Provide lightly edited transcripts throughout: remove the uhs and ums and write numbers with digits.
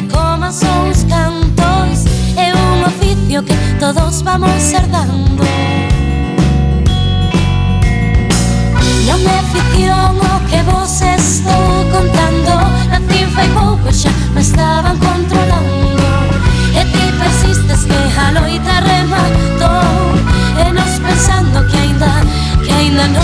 e coman só uns cantos. É un oficio que todos vamos herdando. Non é ficción o que vos estou contando. Nacín fai pouco e xa me estaban controlando. E ti persistes que a loita rematou, e nos pensando que aínda non.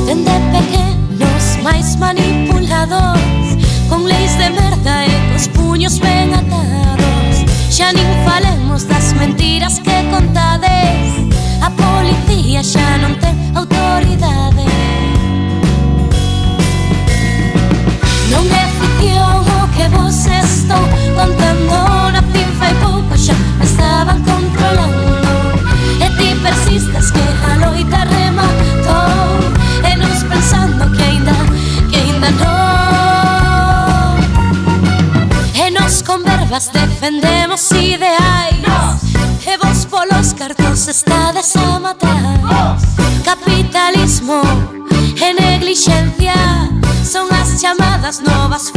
Dende pequenos máis manipulados, con leis de merda e cos puños ben atados. Xa nin falemos das mentiras que contades. A policía xa non ten autoridade. Non é ficción o que vos estou contando. Nacín fai pouco xa me estaban controlando. E ti persistes que a loita rematou, e nos pensando que aínda non. E nos con verbas defendemos ideais, e vos polos cartos estades a matar. Capitalismo e neglixencia son as chamadas novas